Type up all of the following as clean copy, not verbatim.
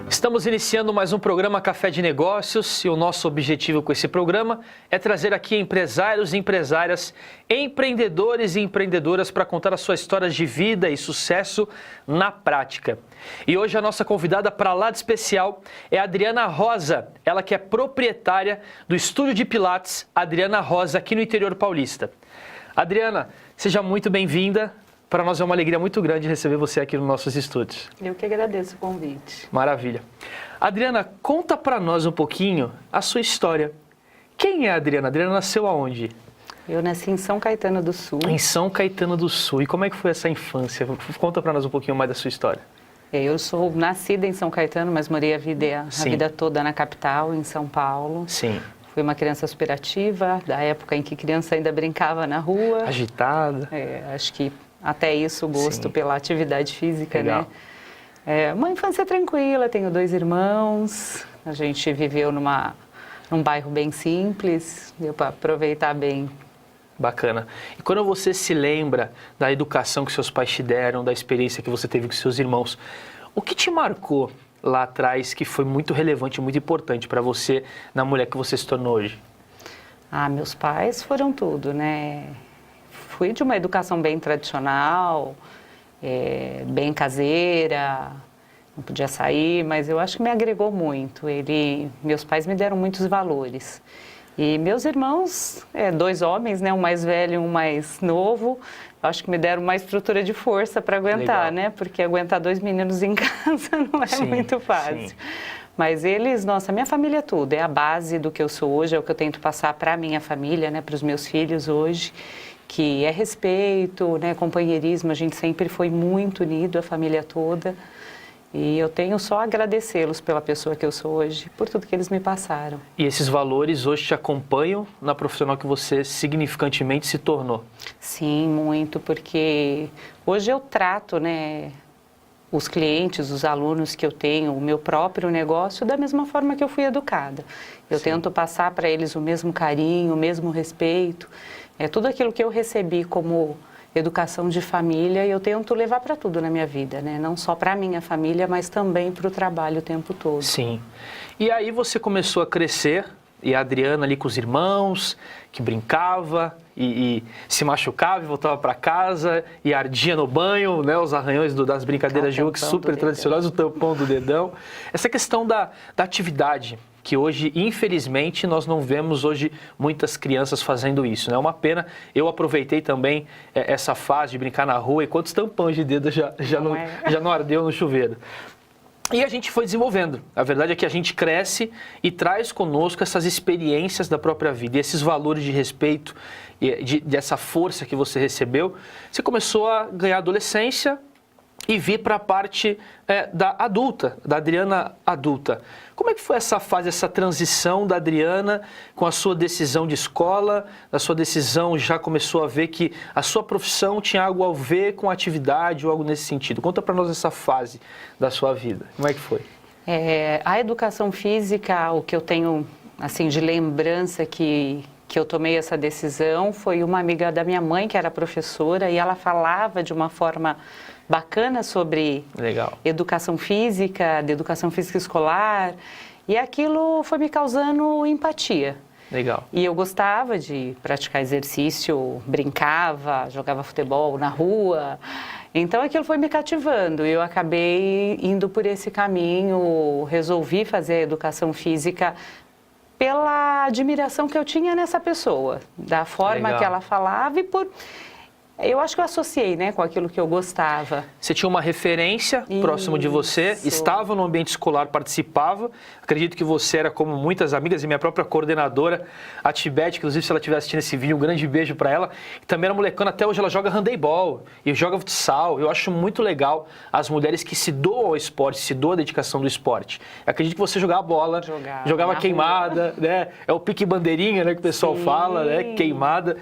Estamos iniciando mais um programa Café de Negócios e o nosso objetivo com esse programa é trazer aqui empresários e empresárias, empreendedores e empreendedoras para contar as suas histórias de vida e sucesso na prática. E hoje a nossa convidada para lá de especial é a Adriana Rosa, ela que é proprietária do Estúdio de Pilates Adriana Rosa aqui no interior paulista. Adriana, seja muito bem-vinda. Para nós é uma alegria muito grande receber você aqui nos nossos estúdios. Eu que agradeço o convite. Maravilha. Adriana, conta para nós um pouquinho a sua história. Quem é a Adriana? A Adriana nasceu aonde? Eu nasci em São Caetano do Sul. Em São Caetano do Sul. E como é que foi essa infância? Conta para nós um pouquinho mais da sua história. Eu sou nascida em São Caetano, mas morei a vida toda na capital, em São Paulo. Sim. Fui uma criança superativa, da época em que criança ainda brincava na rua. Agitada. Acho que até isso, o gosto pela atividade física, legal, né? Uma infância tranquila, tenho 2 irmãos, a gente viveu num bairro bem simples, deu para aproveitar bem. Bacana. E quando você se lembra da educação que seus pais te deram, da experiência que você teve com seus irmãos, o que te marcou lá atrás que foi muito relevante, muito importante para você na mulher que você se tornou hoje? Meus pais foram tudo, né? Fui de uma educação bem tradicional, bem caseira, não podia sair, mas eu acho que me agregou muito. Meus pais me deram muitos valores. E meus irmãos, 2 homens, né? Um mais velho e um mais novo, acho que me deram uma estrutura de força para aguentar, né? Porque aguentar 2 meninos em casa não é muito fácil. Sim. Mas eles, nossa, minha família é tudo, é a base do que eu sou hoje, é o que eu tento passar para a minha família, né? Para os meus filhos hoje, que é respeito, né, companheirismo, a gente sempre foi muito unido, a família toda, e eu tenho só a agradecê-los pela pessoa que eu sou hoje, por tudo que eles me passaram. E esses valores hoje te acompanham na profissional que você significantemente se tornou? Sim, muito, porque hoje eu trato, né, os clientes, os alunos que eu tenho, o meu próprio negócio, da mesma forma que eu fui educada. Eu tento passar para eles o mesmo carinho, o mesmo respeito. Tudo aquilo que eu recebi como educação de família, eu tento levar para tudo na minha vida, né? Não só para a minha família, mas também para o trabalho o tempo todo. Sim. E aí você começou a crescer, e a Adriana ali com os irmãos, que brincava e se machucava e voltava para casa e ardia no banho, né? Os arranhões das brincadeiras de rua, super tradicionais, o tampão do dedão. Essa questão da atividade, que hoje, infelizmente, nós não vemos hoje muitas crianças fazendo isso, né? É uma pena. Eu aproveitei também essa fase de brincar na rua e quantos tampões de dedo já não ardeu no chuveiro. E a gente foi desenvolvendo. A verdade é que a gente cresce e traz conosco essas experiências da própria vida. E esses valores de respeito, dessa força que você recebeu, você começou a ganhar adolescência e vir para a parte da adulta, da Adriana adulta. Como é que foi essa fase, essa transição da Adriana com a sua decisão de escola, a sua decisão já começou a ver que a sua profissão tinha algo a ver com a atividade ou algo nesse sentido? Conta para nós essa fase da sua vida. Como é que foi? A educação física, o que eu tenho assim de lembrança que eu tomei essa decisão foi uma amiga da minha mãe que era professora e ela falava de uma forma bacana sobre educação física, de educação física escolar, e aquilo foi me causando empatia. Legal. E eu gostava de praticar exercício, brincava, jogava futebol na rua, então aquilo foi me cativando e eu acabei indo por esse caminho, resolvi fazer a educação física pela admiração que eu tinha nessa pessoa, da forma que ela falava e por... Eu acho que eu associei, né, com aquilo que eu gostava. Você tinha uma referência próximo de você, estava no ambiente escolar, participava. Acredito que você era como muitas amigas e minha própria coordenadora, a Tibete, inclusive se ela estiver assistindo esse vídeo, um grande beijo para ela. E também era molecana, até hoje ela joga handebol e joga futsal. Eu acho muito legal as mulheres que se doam ao esporte, se doam à dedicação do esporte. Eu acredito que você jogava bola, jogava queimada, né? É o pique bandeirinha, né, que o pessoal fala, né, queimada.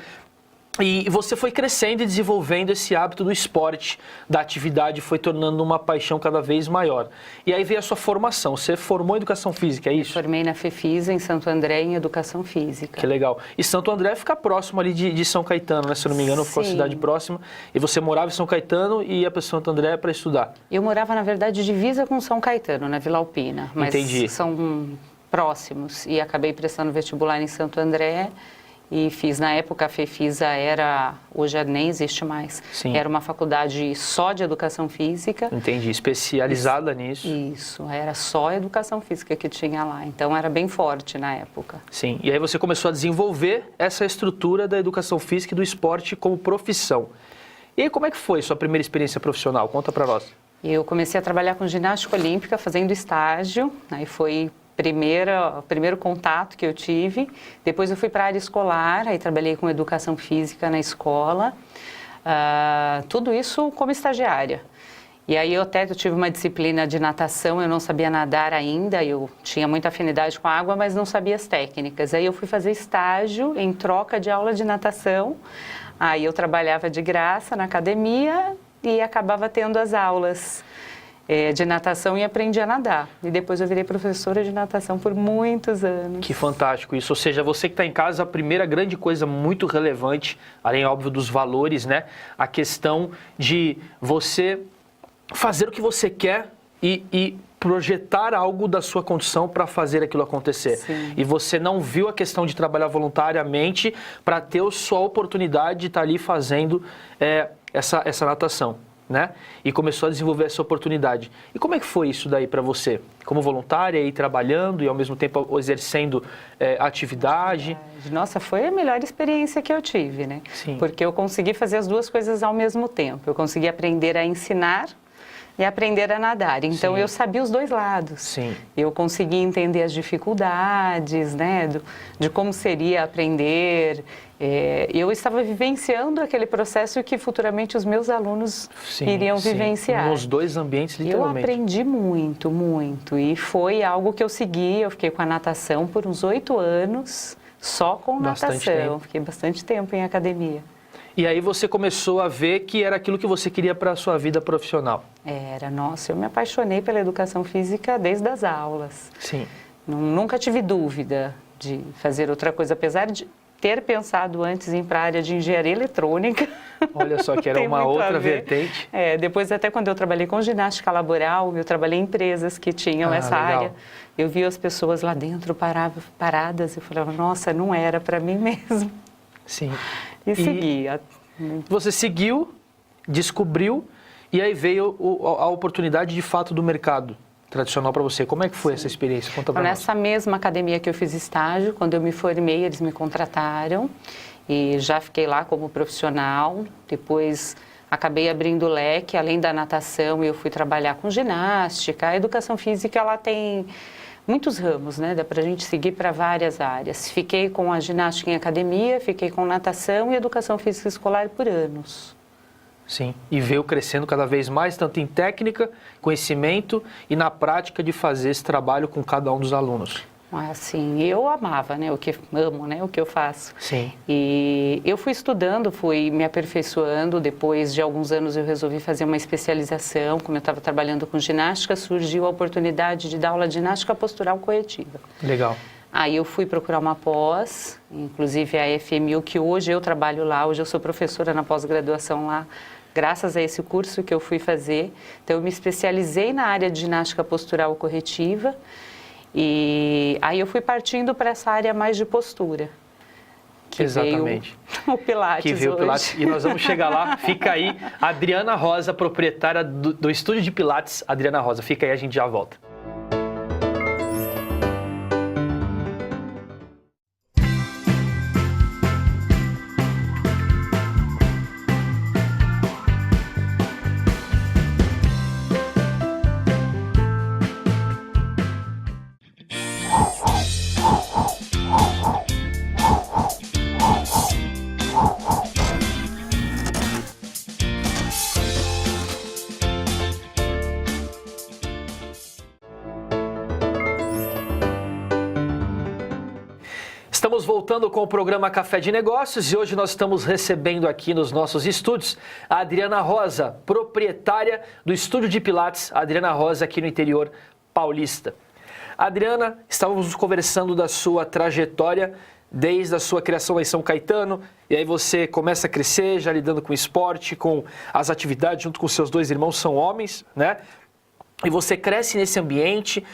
E você foi crescendo e desenvolvendo esse hábito do esporte, da atividade, foi tornando uma paixão cada vez maior. E aí veio a sua formação. Você formou em Educação Física, é isso? Formei na FEFISA, em Santo André, em Educação Física. Que legal. E Santo André fica próximo ali de São Caetano, né? Se eu não me engano, ficou a cidade próxima. E você morava em São Caetano e ia para Santo André para estudar? Eu morava, na verdade, divisa com São Caetano, na Vila Alpina. Mas Entendi. são próximos. E acabei prestando vestibular em Santo André. E fiz, na época, a FEFISA era, hoje nem existe mais, Sim. Era uma faculdade só de Educação Física. Entendi, especializada nisso. Isso, era só Educação Física que tinha lá, então era bem forte na época. Sim, e aí você começou a desenvolver essa estrutura da Educação Física e do esporte como profissão. E aí como é que foi sua primeira experiência profissional? Conta pra nós. Eu comecei a trabalhar com ginástica olímpica, fazendo estágio, aí foi o primeiro contato que eu tive. Depois eu fui para a área escolar, aí trabalhei com educação física na escola, tudo isso como estagiária. E aí eu tive uma disciplina de natação, eu não sabia nadar ainda, eu tinha muita afinidade com a água, mas não sabia as técnicas. Aí eu fui fazer estágio em troca de aula de natação, aí eu trabalhava de graça na academia e acabava tendo as aulas de natação e aprendi a nadar. E depois eu virei professora de natação por muitos anos. Que fantástico isso. Ou seja, você que está em casa, a primeira grande coisa muito relevante, além, óbvio, dos valores, né? A questão de você fazer o que você quer e projetar algo da sua condição para fazer aquilo acontecer. Sim. E você não viu a questão de trabalhar voluntariamente para ter a sua oportunidade de estar ali fazendo essa natação. Né? E começou a desenvolver essa oportunidade. E como é que foi isso daí para você? Como voluntária, ir trabalhando e ao mesmo tempo exercendo atividade? Nossa, foi a melhor experiência que eu tive, né? Sim. Porque eu consegui fazer as duas coisas ao mesmo tempo. Eu consegui aprender a ensinar e aprender a nadar. Então, Sim. eu sabia os dois lados. Sim. Eu consegui entender as dificuldades, né? De como seria aprender. Eu estava vivenciando aquele processo que futuramente os meus alunos iriam vivenciar. Nos dois ambientes, literalmente. Eu aprendi muito, muito. E foi algo que eu segui. Eu fiquei com a natação por uns 8 anos, só com Bastante natação. tempo. Fiquei bastante tempo em academia. E aí você começou a ver que era aquilo que você queria para a sua vida profissional. Nossa, eu me apaixonei pela educação física desde as aulas. Sim. Nunca tive dúvida de fazer outra coisa, apesar de ter pensado antes em ir para a área de engenharia eletrônica. Olha só, que era uma outra vertente. Depois, até quando eu trabalhei com ginástica laboral, eu trabalhei em empresas que tinham essa legal. área. Eu vi as pessoas lá dentro paradas e falava, nossa, não era para mim mesmo. Sim. E segui. Você seguiu, descobriu, e aí veio a oportunidade de fato do mercado tradicional para você. Como é que foi essa experiência? Conta para nós. Nessa mesma academia que eu fiz estágio, quando eu me formei, eles me contrataram e já fiquei lá como profissional. Depois acabei abrindo o leque, além da natação, eu fui trabalhar com ginástica. A educação física, ela tem muitos ramos, né? Dá para a gente seguir para várias áreas. Fiquei com a ginástica em academia, fiquei com natação e educação física escolar por anos. Sim, e veio crescendo cada vez mais, tanto em técnica, conhecimento e na prática de fazer esse trabalho com cada um dos alunos. Assim, eu amava, né? O que amo, né? O que eu faço. Sim. E eu fui estudando, fui me aperfeiçoando. Depois de alguns anos eu resolvi fazer uma especialização. Como eu estava trabalhando com ginástica, surgiu a oportunidade de dar aula de ginástica postural corretiva. Legal. Aí eu fui procurar uma pós, inclusive a FMU, que hoje eu trabalho lá. Hoje eu sou professora na pós-graduação lá, graças a esse curso que eu fui fazer. Então eu me especializei na área de ginástica postural corretiva. E aí eu fui partindo para essa área mais de postura. Que exatamente. Veio o Pilates que veio hoje. O Pilates. E nós vamos chegar lá. Fica aí, Adriana Rosa, proprietária do estúdio de Pilates. Adriana Rosa, fica aí, a gente já volta. Estamos voltando com o programa Café de Negócios e hoje nós estamos recebendo aqui nos nossos estúdios a Adriana Rosa, proprietária do Estúdio de Pilates Adriana Rosa aqui no interior paulista. Adriana, estávamos conversando da sua trajetória desde a sua criação lá em São Caetano, e aí você começa a crescer, já lidando com esporte, com as atividades junto com seus dois irmãos, são homens, né? E você cresce nesse ambiente,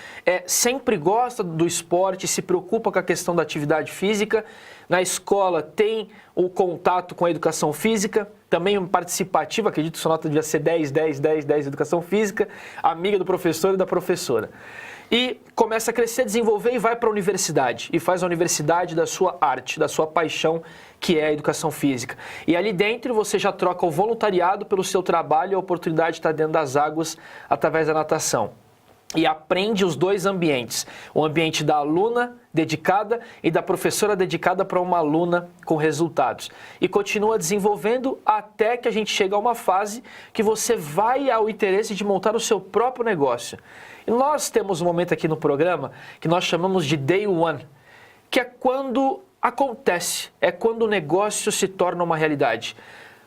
sempre gosta do esporte, se preocupa com a questão da atividade física. Na escola tem o contato com a educação física, também participativa, acredito que sua nota devia ser 10, 10, 10, 10 educação física, amiga do professor e da professora. E começa a crescer, desenvolver e vai para a universidade. E faz a universidade da sua arte, da sua paixão, que é a educação física. E ali dentro você já troca o voluntariado pelo seu trabalho e a oportunidade de estar dentro das águas através da natação. E aprende os dois ambientes, o ambiente da aluna dedicada e da professora dedicada para uma aluna com resultados. E continua desenvolvendo até que a gente chega a uma fase que você vai ao interesse de montar o seu próprio negócio. E nós temos um momento aqui no programa que nós chamamos de Day One, que é quando acontece, é quando o negócio se torna uma realidade.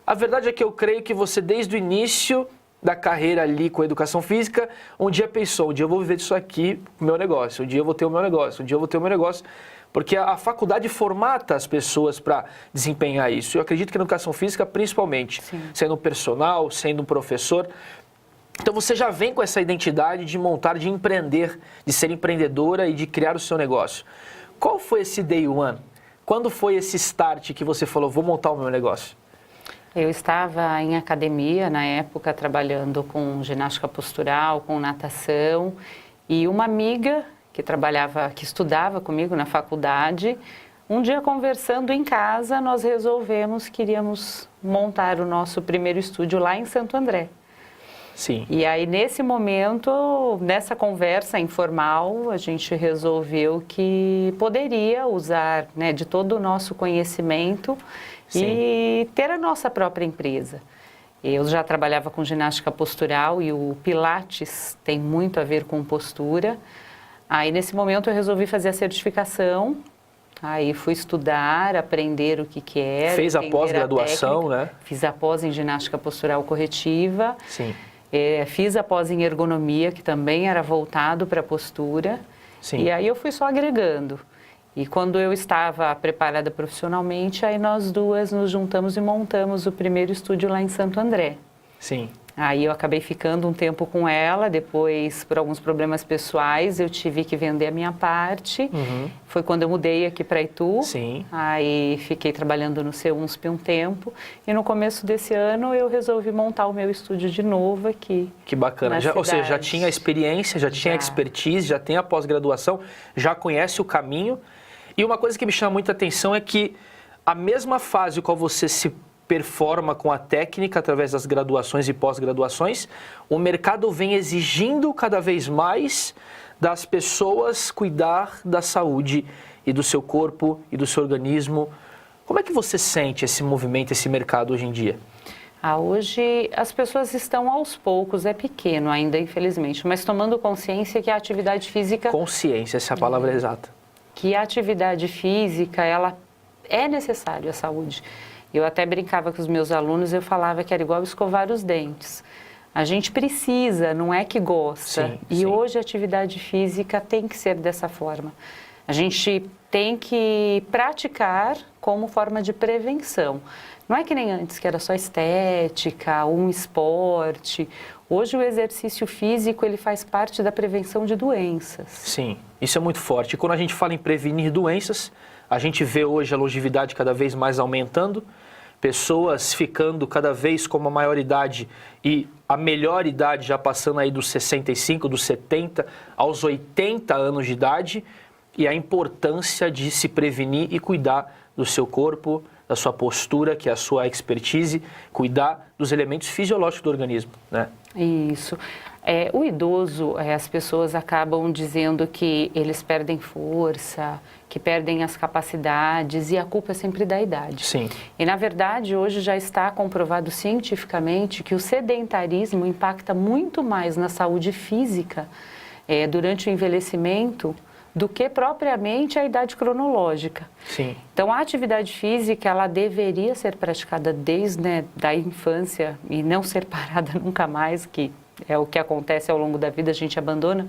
A verdade é que eu creio que você desde o início da carreira ali com a educação física, um dia pensou, um dia eu vou viver disso aqui, meu negócio, um dia eu vou ter o meu negócio, um dia eu vou ter o meu negócio, porque a faculdade formata as pessoas para desempenhar isso. Eu acredito que na educação física, principalmente, sim, sendo um personal, sendo um professor. Então você já vem com essa identidade de montar, de empreender, de ser empreendedora e de criar o seu negócio. Qual foi esse Day One? Quando foi esse start que você falou, vou montar o meu negócio? Eu estava em academia na época, trabalhando com ginástica postural, com natação, e uma amiga que estudava comigo na faculdade, um dia conversando em casa, nós resolvemos que iríamos montar o nosso primeiro estúdio lá em Santo André. Sim. E aí, nesse momento, nessa conversa informal, a gente resolveu que poderia usar, né, de todo o nosso conhecimento, sim, e ter a nossa própria empresa. Eu já trabalhava com ginástica postural e o Pilates tem muito a ver com postura. Aí, nesse momento, eu resolvi fazer a certificação. Aí fui estudar, aprender o que era. Fez a pós-graduação, né? Fiz a pós em ginástica postural corretiva. Sim. Fiz a pós em ergonomia, que também era voltado para a postura. Sim. E aí eu fui só agregando. E quando eu estava preparada profissionalmente, aí nós duas nos juntamos e montamos o primeiro estúdio lá em Santo André. Sim. Aí eu acabei ficando um tempo com ela, depois, por alguns problemas pessoais, eu tive que vender a minha parte. Uhum. Foi quando eu mudei aqui para Itu. Sim. Aí fiquei trabalhando no CEUNSP um tempo. E no começo desse ano eu resolvi montar o meu estúdio de novo aqui. Que bacana. Ou seja, já tinha experiência, já tinha expertise, já tem a pós-graduação, já conhece o caminho. E uma coisa que me chama muita atenção é que a mesma fase qual você se performa com a técnica através das graduações e pós-graduações, o mercado vem exigindo cada vez mais das pessoas cuidar da saúde e do seu corpo e do seu organismo. Como é que você sente esse movimento, esse mercado hoje em dia? Hoje as pessoas estão aos poucos, é pequeno ainda, infelizmente, mas tomando consciência que a atividade física... Consciência, essa é a palavra exata. Que a atividade física, ela é necessária à saúde. Eu até brincava com os meus alunos, eu falava que era igual escovar os dentes. A gente precisa, não é que gosta. Sim, e sim, hoje a atividade física tem que ser dessa forma. A gente tem que praticar como forma de prevenção. Não é que nem antes, que era só estética, um esporte. Hoje o exercício físico, ele faz parte da prevenção de doenças. Sim, isso é muito forte. E quando a gente fala em prevenir doenças, a gente vê hoje a longevidade cada vez mais aumentando, pessoas ficando cada vez com uma maior idade e a melhor idade já passando aí dos 65, dos 70 aos 80 anos de idade, e a importância de se prevenir e cuidar do seu corpo, da sua postura, que é a sua expertise, cuidar dos elementos fisiológicos do organismo, né? Isso. O idoso, as pessoas acabam dizendo que eles perdem força, que perdem as capacidades, e a culpa é sempre da idade. Sim. E, na verdade, hoje já está comprovado cientificamente que o sedentarismo impacta muito mais na saúde física durante o envelhecimento do que propriamente a idade cronológica. Sim. Então, a atividade física, ela deveria ser praticada desde, né, da infância e não ser parada nunca mais, que é o que acontece ao longo da vida, a gente abandona,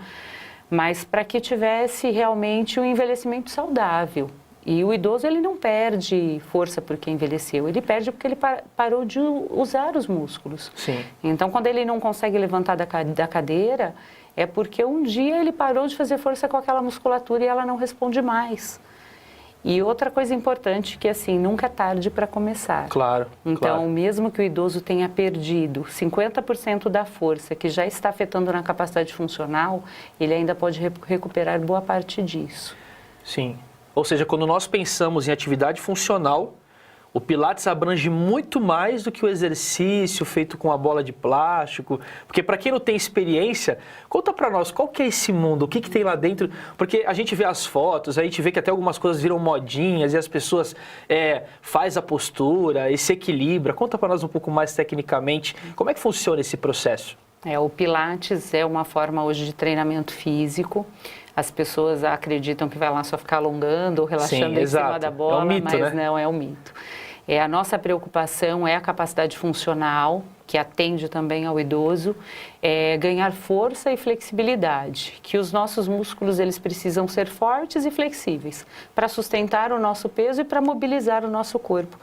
mas para que tivesse realmente um envelhecimento saudável. E o idoso, ele não perde força porque envelheceu, ele perde porque ele parou de usar os músculos. Sim. Então, quando ele não consegue levantar da cadeira, é porque um dia ele parou de fazer força com aquela musculatura e ela não responde mais. E outra coisa importante que, assim, nunca é tarde para começar. Claro. Então, claro. mesmo que o idoso tenha perdido 50% da força que já está afetando na capacidade funcional, ele ainda pode recuperar boa parte disso. Sim. Ou seja, quando nós pensamos em atividade funcional, o Pilates abrange muito mais do que o exercício feito com a bola de plástico. Porque para quem não tem experiência, conta para nós, qual que é esse mundo? O que tem lá dentro? Porque a gente vê as fotos, a gente vê que até algumas coisas viram modinhas e as pessoas faz a postura e se equilibra. Conta para nós um pouco mais tecnicamente, como é que funciona esse processo? O Pilates é uma forma hoje de treinamento físico. As pessoas acreditam que vai lá só ficar alongando ou relaxando. Sim, em cima da bola, é um mito, mas né? não é um mito. A nossa preocupação é a capacidade funcional, que atende também ao idoso, ganhar força e flexibilidade, que os nossos músculos eles precisam ser fortes e flexíveis para sustentar o nosso peso e para mobilizar o nosso corpo,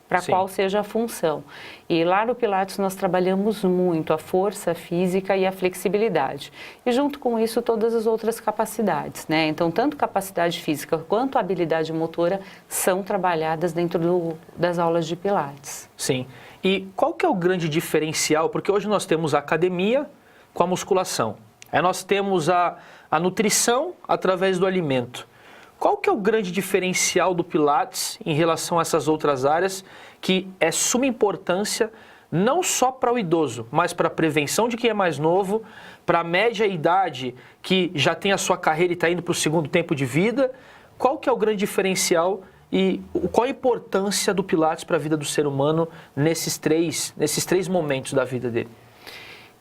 para qual seja a função. E lá no Pilates nós trabalhamos muito a força física e a flexibilidade. E junto com isso todas as outras capacidades, né? Então, tanto capacidade física quanto habilidade motora são trabalhadas dentro das aulas de Pilates. Sim. E qual que é o grande diferencial? Porque hoje nós temos a academia com a musculação. Aí nós temos a nutrição através do alimento. Qual que é o grande diferencial do Pilates em relação a essas outras áreas que é suma importância não só para o idoso, mas para a prevenção de quem é mais novo, para a média idade que já tem a sua carreira e está indo para o segundo tempo de vida? Qual que é o grande diferencial e qual a importância do Pilates para a vida do ser humano nesses três momentos da vida dele?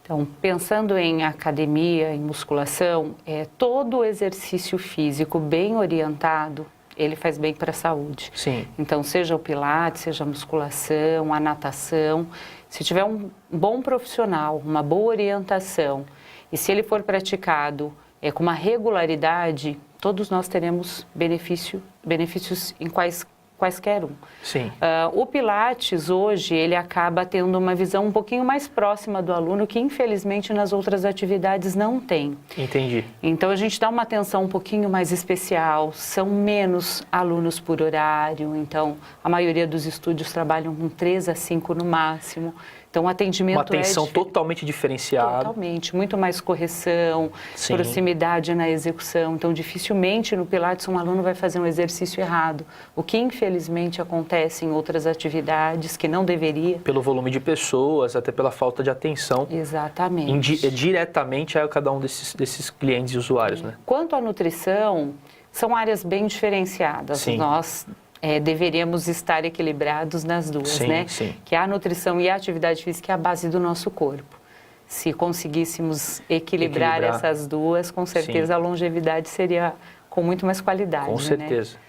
Então, pensando em academia, em musculação, todo exercício físico bem orientado, ele faz bem para a saúde. Sim. Então, seja o Pilates, seja a musculação, a natação, se tiver um bom profissional, uma boa orientação, e se ele for praticado com uma regularidade, todos nós teremos benefícios em quaisquer um. Sim. O Pilates hoje, ele acaba tendo uma visão um pouquinho mais próxima do aluno, que infelizmente nas outras atividades não tem. Entendi. Então a gente dá uma atenção um pouquinho mais especial, são menos alunos por horário, então a maioria dos estúdios trabalham com 3 a 5 no máximo. Então, o atendimento uma atenção totalmente diferenciada. Totalmente, muito mais correção, Sim. proximidade na execução. Então, dificilmente no Pilates um aluno vai fazer um exercício errado, o que infelizmente acontece em outras atividades que não deveria. Pelo volume de pessoas, até pela falta de atenção. Exatamente. Diretamente a cada um desses clientes e usuários, né? Quanto à nutrição, são áreas bem diferenciadas. Sim. Nós deveríamos estar equilibrados nas duas, sim, né? Sim. Que a nutrição e a atividade física é a base do nosso corpo. Se conseguíssemos equilibrar essas duas, com certeza sim. a longevidade seria com muito mais qualidade. Com certeza. Né?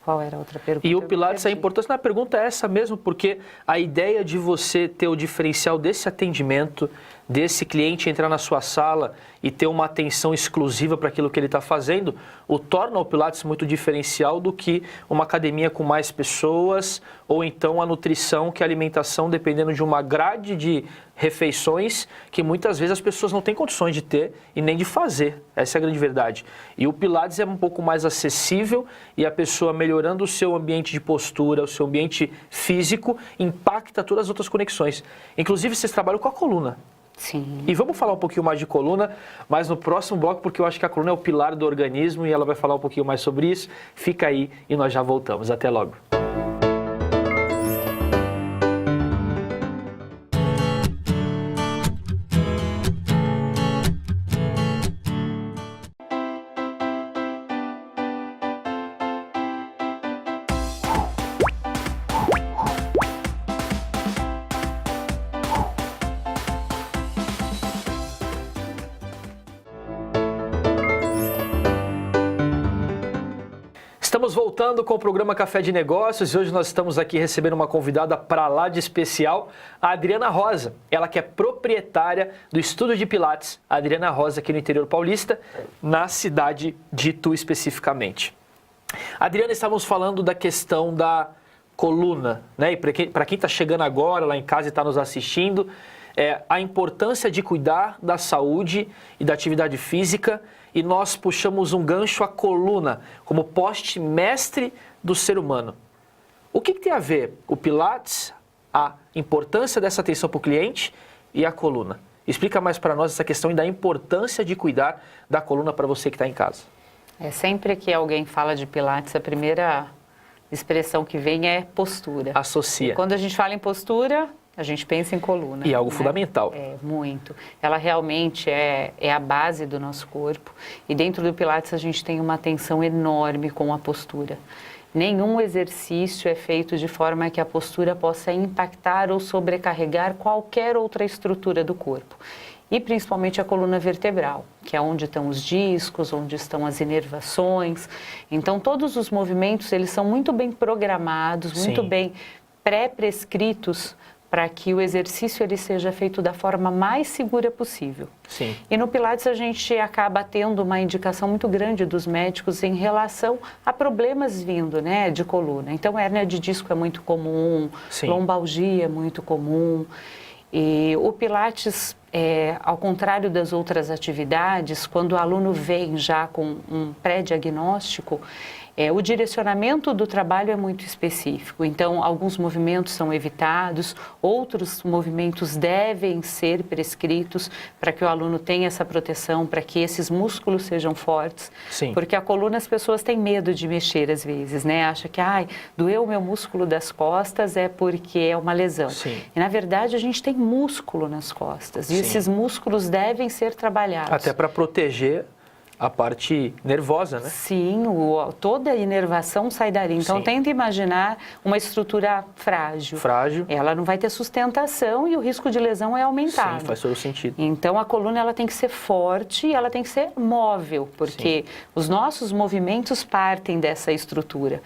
Qual era a outra pergunta? E o Pilates, a importância da pergunta é essa mesmo, porque a ideia de você ter o diferencial desse atendimento, desse cliente entrar na sua sala e ter uma atenção exclusiva para aquilo que ele está fazendo, o torna o Pilates muito diferencial do que uma academia com mais pessoas, ou então a nutrição, que é a alimentação, dependendo de uma grade de refeições que muitas vezes as pessoas não têm condições de ter e nem de fazer. Essa é a grande verdade. E o Pilates é um pouco mais acessível e a pessoa melhorando o seu ambiente de postura, o seu ambiente físico, impacta todas as outras conexões. Inclusive, vocês trabalham com a coluna. Sim. E vamos falar um pouquinho mais de coluna, mas no próximo bloco, porque eu acho que a coluna é o pilar do organismo e ela vai falar um pouquinho mais sobre isso. Fica aí e nós já voltamos. Até logo. Estamos voltando com o programa Café de Negócios e hoje nós estamos aqui recebendo uma convidada para lá de especial, a Adriana Rosa. Ela que é proprietária do Estúdio de Pilates, a Adriana Rosa, aqui no interior paulista, na cidade de Itu especificamente. Adriana, estávamos falando da questão da coluna, né? E para quem está chegando agora lá em casa e está nos assistindo, a importância de cuidar da saúde e da atividade física, e nós puxamos um gancho à coluna como poste mestre do ser humano. O que tem a ver o Pilates, a importância dessa atenção para o cliente e a coluna? Explica mais para nós essa questão e da importância de cuidar da coluna para você que está em casa. Sempre que alguém fala de Pilates, a primeira expressão que vem é postura. Associa. E quando a gente fala em postura, a gente pensa em coluna. E algo fundamental. Muito. Ela realmente é a base do nosso corpo. E dentro do Pilates a gente tem uma atenção enorme com a postura. Nenhum exercício é feito de forma que a postura possa impactar ou sobrecarregar qualquer outra estrutura do corpo. E principalmente a coluna vertebral, que é onde estão os discos, onde estão as inervações. Então todos os movimentos, eles são muito bem programados, muito bem pré-prescritos para que o exercício ele seja feito da forma mais segura possível. Sim. E no Pilates a gente acaba tendo uma indicação muito grande dos médicos em relação a problemas vindo, né, de coluna. Então, hérnia de disco é muito comum, lombalgia é muito comum. E o Pilates, ao contrário das outras atividades, quando o aluno vem já com um pré-diagnóstico, o direcionamento do trabalho é muito específico. Então, alguns movimentos são evitados, outros movimentos devem ser prescritos para que o aluno tenha essa proteção, para que esses músculos sejam fortes. Sim. Porque a coluna as pessoas têm medo de mexer às vezes, né? Acha que, doeu o meu músculo das costas é porque é uma lesão. Sim. E, na verdade, a gente tem músculo nas costas. E esses músculos devem ser trabalhados. Até para proteger a parte nervosa, né? Sim, toda a inervação sai dali. Então, tenta imaginar uma estrutura frágil. Ela não vai ter sustentação e o risco de lesão é aumentado. Sim, faz todo sentido. Então, a coluna ela tem que ser forte e ela tem que ser móvel, porque os nossos movimentos partem dessa estrutura.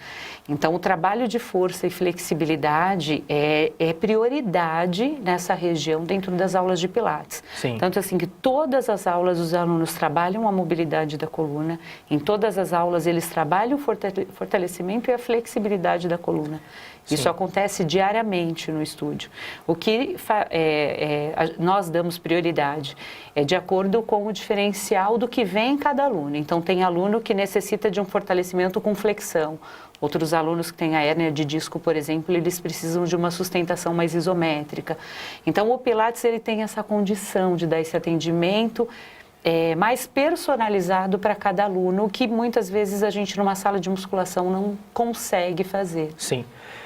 Então, o trabalho de força e flexibilidade é prioridade nessa região dentro das aulas de Pilates. Sim. Tanto assim que todas as aulas os alunos trabalham a mobilidade da coluna, em todas as aulas eles trabalham o fortalecimento e a flexibilidade da coluna. Isso acontece diariamente no estúdio. O que nós damos prioridade é de acordo com o diferencial do que vem em cada aluno. Então, tem aluno que necessita de um fortalecimento com flexão. Outros alunos que têm a hérnia de disco, por exemplo, eles precisam de uma sustentação mais isométrica. Então, o Pilates ele tem essa condição de dar esse atendimento mais personalizado para cada aluno, o que muitas vezes a gente numa sala de musculação não consegue fazer. Sim.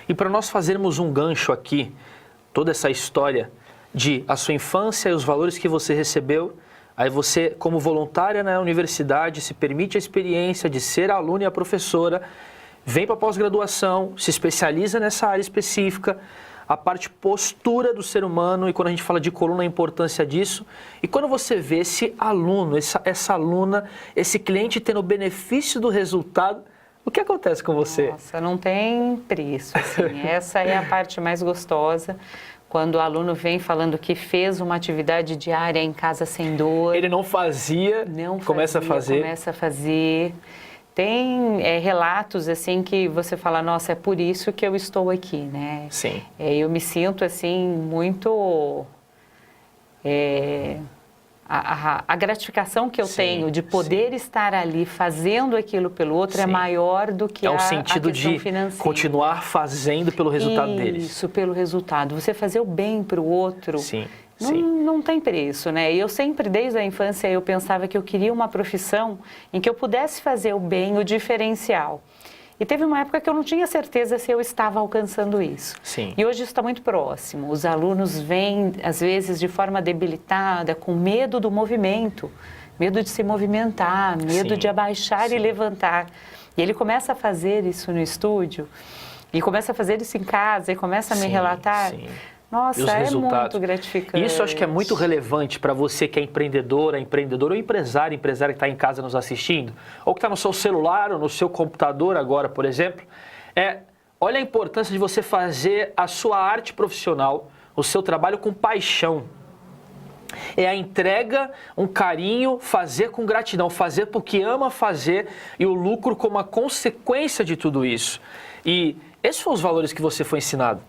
E para nós fazermos um gancho aqui, toda essa história de a sua infância e os valores que você recebeu, aí você, como voluntária na universidade, se permite a experiência de ser aluna e a professora, vem para a pós-graduação, se especializa nessa área específica, a parte postura do ser humano, e quando a gente fala de coluna, a importância disso. E quando você vê esse aluno, essa aluna, esse cliente tendo o benefício do resultado, o que acontece com você? Nossa, não tem preço, assim. Essa é a parte mais gostosa. Quando o aluno vem falando que fez uma atividade diária em casa sem dor. Ele não fazia, começa a fazer. Começa a fazer. Tem relatos assim que você fala, nossa, é por isso que eu estou aqui, né? Sim. Eu me sinto assim muito... A gratificação que eu tenho de poder estar ali fazendo aquilo pelo outro é maior do que o sentido de financeira. Continuar fazendo pelo resultado deles. Isso, pelo resultado. Você fazer o bem para o outro... Sim. Não tem preço, né? E eu sempre, desde a infância, eu pensava que eu queria uma profissão em que eu pudesse fazer o bem, o diferencial. E teve uma época que eu não tinha certeza se eu estava alcançando isso. Sim. E hoje isso está muito próximo. Os alunos vêm, às vezes, de forma debilitada, com medo do movimento, medo de se movimentar, medo de abaixar e levantar. E ele começa a fazer isso no estúdio, e começa a fazer isso em casa, e começa a me relatar... Nossa, e os resultados. Muito gratificante. Isso acho que é muito relevante para você que é empreendedor ou empresária que está em casa nos assistindo, ou que está no seu celular ou no seu computador agora, por exemplo. Olha a importância de você fazer a sua arte profissional, o seu trabalho com paixão. É a entrega, um carinho, fazer com gratidão, fazer porque ama fazer e o lucro como uma consequência de tudo isso. E esses foram os valores que você foi ensinado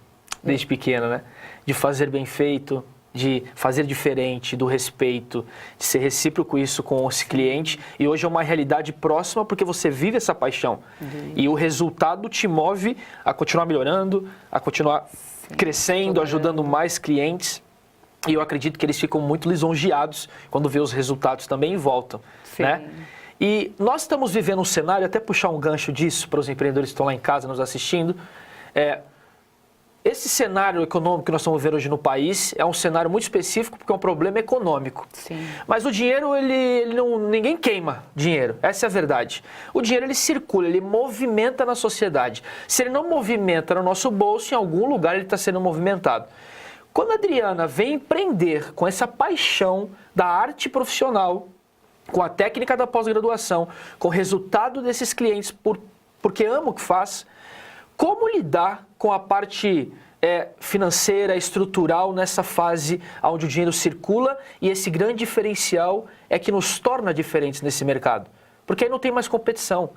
desde pequena, né? De fazer bem feito, de fazer diferente, do respeito, de ser recíproco isso com esse cliente. E hoje é uma realidade próxima porque você vive essa paixão. E o resultado te move a continuar melhorando, a continuar crescendo, ajudando mais clientes. E eu acredito que eles ficam muito lisonjeados quando vê os resultados também e voltam, né? E nós estamos vivendo um cenário, até puxar um gancho disso para os empreendedores que estão lá em casa nos assistindo, esse cenário econômico que nós estamos vendo hoje no país é um cenário muito específico porque é um problema econômico. Sim. Mas o dinheiro, ninguém queima dinheiro, essa é a verdade. O dinheiro, ele circula, ele movimenta na sociedade. Se ele não movimenta no nosso bolso, em algum lugar ele está sendo movimentado. Quando a Adriana vem empreender com essa paixão da arte profissional, com a técnica da pós-graduação, com o resultado desses clientes porque ama o que faz, como lidar com a parte financeira, estrutural nessa fase onde o dinheiro circula e esse grande diferencial é que nos torna diferentes nesse mercado? Porque aí não tem mais competição,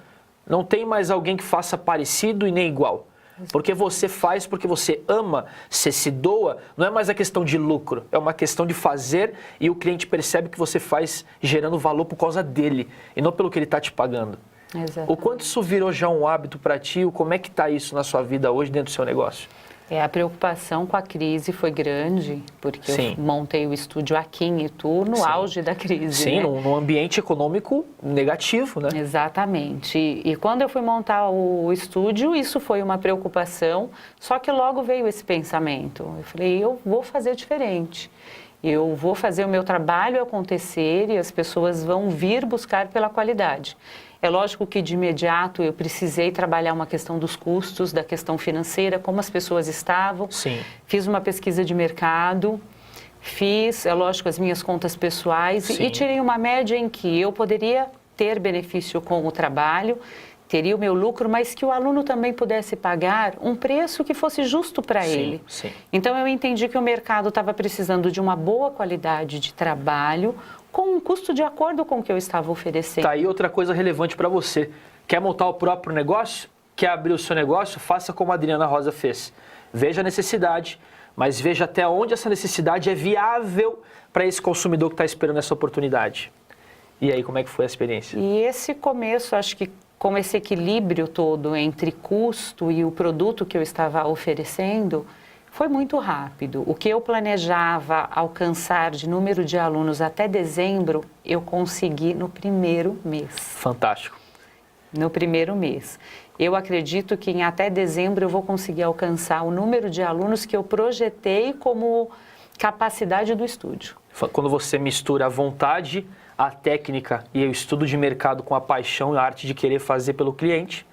não tem mais alguém que faça parecido e nem igual. Porque você faz, porque você ama, você se doa, não é mais a questão de lucro, é uma questão de fazer e o cliente percebe que você faz gerando valor por causa dele e não pelo que ele está te pagando. Exatamente. O quanto isso virou já um hábito para ti, como é que está isso na sua vida hoje dentro do seu negócio? A preocupação com a crise foi grande, porque eu montei o estúdio aqui em Itu no auge da crise. Sim, né? num ambiente econômico negativo, né? Exatamente. E quando eu fui montar o estúdio, isso foi uma preocupação, só que logo veio esse pensamento. Eu falei, eu vou fazer diferente. Eu vou fazer o meu trabalho acontecer e as pessoas vão vir buscar pela qualidade. É lógico que de imediato eu precisei trabalhar uma questão dos custos, da questão financeira, como as pessoas estavam. Sim. Fiz uma pesquisa de mercado, fiz, é lógico, as minhas contas pessoais e tirei uma média em que eu poderia ter benefício com o trabalho, teria o meu lucro, mas que o aluno também pudesse pagar um preço que fosse justo para ele. Sim. Então eu entendi que o mercado estava precisando de uma boa qualidade de trabalho, com um custo de acordo com o que eu estava oferecendo. Tá aí outra coisa relevante para você. Quer montar o próprio negócio? Quer abrir o seu negócio? Faça como a Adriana Rosa fez. Veja a necessidade, mas veja até onde essa necessidade é viável para esse consumidor que está esperando essa oportunidade. E aí, como é que foi a experiência? E esse começo, acho que com esse equilíbrio todo entre custo e o produto que eu estava oferecendo, foi muito rápido. O que eu planejava alcançar de número de alunos até dezembro, eu consegui no primeiro mês. Fantástico. No primeiro mês. Eu acredito que em até dezembro eu vou conseguir alcançar o número de alunos que eu projetei como capacidade do estúdio. Quando você mistura a vontade, a técnica e o estudo de mercado com a paixão e a arte de querer fazer pelo cliente,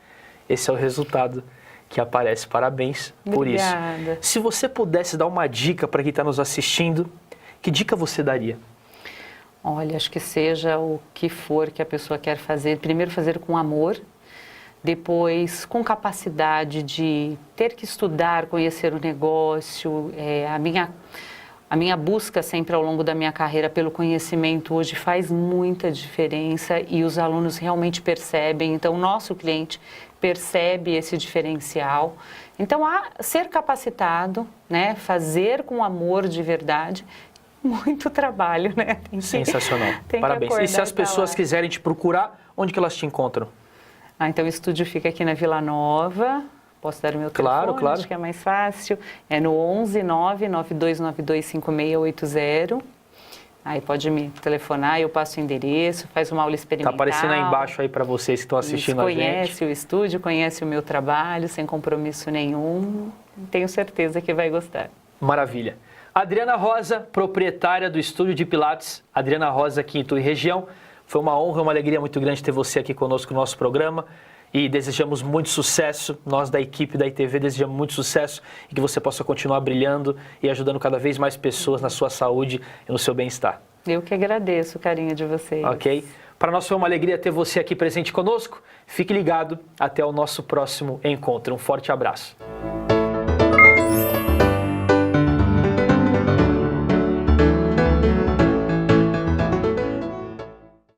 esse é o resultado que aparece. Parabéns por isso. Obrigada. Se você pudesse dar uma dica para quem está nos assistindo, que dica você daria? Olha, acho que seja o que for que a pessoa quer fazer, primeiro fazer com amor, depois com capacidade de ter que estudar, conhecer o negócio. A minha busca sempre ao longo da minha carreira pelo conhecimento hoje faz muita diferença e os alunos realmente percebem. Então, o nosso cliente percebe esse diferencial. Então, ser capacitado, né, fazer com amor de verdade, muito trabalho, né? Sensacional. Parabéns. E se as pessoas quiserem te procurar, onde que elas te encontram? Então, o estúdio fica aqui na Vila Nova. Posso dar o meu telefone? Claro. Acho que é mais fácil. É no 11 99292 5680. Aí pode me telefonar, eu passo o endereço, faz uma aula experimental. Está aparecendo aí embaixo aí para vocês que estão assistindo a gente. Conhece o estúdio, conhece o meu trabalho, sem compromisso nenhum. Tenho certeza que vai gostar. Maravilha. Adriana Rosa, proprietária do Estúdio de Pilates. Adriana Rosa aqui em Itu e região. Foi uma honra, uma alegria muito grande ter você aqui conosco no nosso programa. e desejamos muito sucesso. Nós da equipe da ITV desejamos muito sucesso e que você possa continuar brilhando e ajudando cada vez mais pessoas na sua saúde e no seu bem-estar. Eu que agradeço o carinho de vocês. Ok? Para nós foi uma alegria ter você aqui presente conosco. Fique ligado, até o nosso próximo encontro. Um forte abraço.